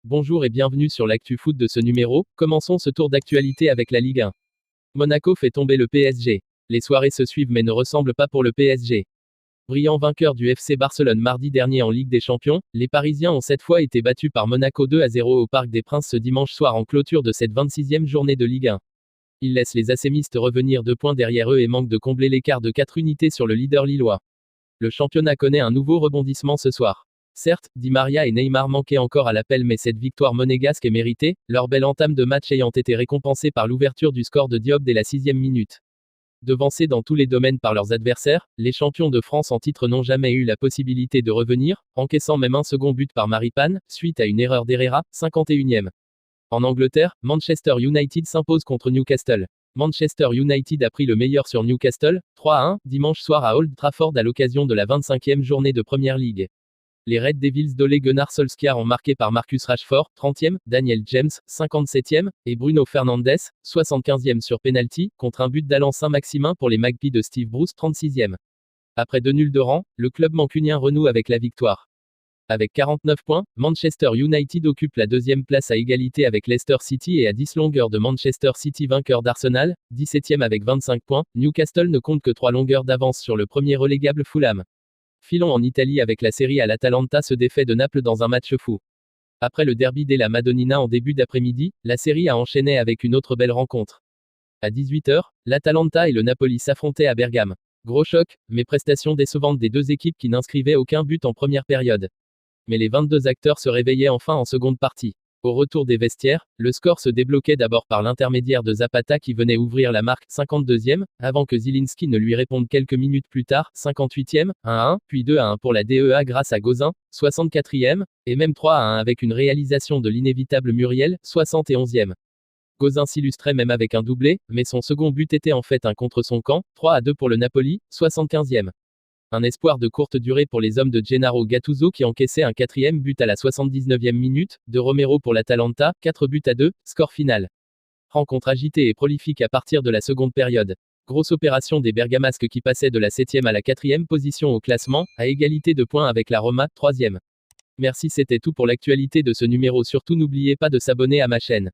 Bonjour et bienvenue sur l'actu foot de ce numéro. Commençons ce tour d'actualité avec la Ligue 1. Monaco fait tomber le PSG. Les soirées se suivent mais ne ressemblent pas pour le PSG. Brillant vainqueur du FC Barcelone mardi dernier en Ligue des Champions, les Parisiens ont cette fois été battus par Monaco 2-0 au Parc des Princes ce dimanche soir en clôture de cette 26e journée de Ligue 1. Ils laissent les assémistes revenir 2 points derrière eux et manquent de combler l'écart de 4 unités sur le leader lillois. Le championnat connaît un nouveau rebondissement ce soir. Certes, Di Maria et Neymar manquaient encore à l'appel mais cette victoire monégasque est méritée, leur belle entame de match ayant été récompensée par l'ouverture du score de Diop dès la 6e minute. Devancés dans tous les domaines par leurs adversaires, les champions de France en titre n'ont jamais eu la possibilité de revenir, encaissant même un second but par Maripane, suite à une erreur d'Herrera, 51e. En Angleterre, Manchester United s'impose contre Newcastle. Manchester United a pris le meilleur sur Newcastle, 3-1, dimanche soir à Old Trafford à l'occasion de la 25e journée de Premier League. Les Red Devils d'Ole Gunnar Solskjaer ont marqué par Marcus Rashford, 30e, Daniel James, 57e, et Bruno Fernandes, 75e sur penalty, contre un but d'Alan Saint-Maximin pour les Magpies de Steve Bruce, 36e. Après 2 nuls de rang, le club mancunien renoue avec la victoire. Avec 49 points, Manchester United occupe la 2e place à égalité avec Leicester City et à 10 longueurs de Manchester City vainqueur d'Arsenal, 17e avec 25 points, Newcastle ne compte que 3 longueurs d'avance sur le premier relégable Fulham. Filons en Italie avec la Serie A. L'Atalanta se défait de Naples dans un match fou. Après le derby della Madonnina en début d'après-midi, la Serie A enchaînait avec une autre belle rencontre. À 18h, l'Atalanta et le Napoli s'affrontaient à Bergame. Gros choc, mais prestations décevantes des deux équipes qui n'inscrivaient aucun but en première période. Mais les 22 acteurs se réveillaient enfin en seconde partie. Au retour des vestiaires, le score se débloquait d'abord par l'intermédiaire de Zapata qui venait ouvrir la marque, 52e, avant que Zielinski ne lui réponde quelques minutes plus tard, 58e, 1-1, puis 2-1 pour la DEA grâce à Gozin, 64e, et même 3-1 avec une réalisation de l'inévitable Muriel, 71e. Gozin s'illustrait même avec un doublé, mais son second but était en fait un contre son camp, 3-2 pour le Napoli, 75e. Un espoir de courte durée pour les hommes de Gennaro Gattuso qui encaissait un 4e but à la 79e minute, de Romero pour l'Atalanta, 4-2, score final. Rencontre agitée et prolifique à partir de la seconde période. Grosse opération des Bergamasques qui passaient de la 7e à la 4e position au classement, à égalité de points avec la Roma, 3e. Merci, c'était tout pour l'actualité de ce numéro. Surtout n'oubliez pas de s'abonner à ma chaîne.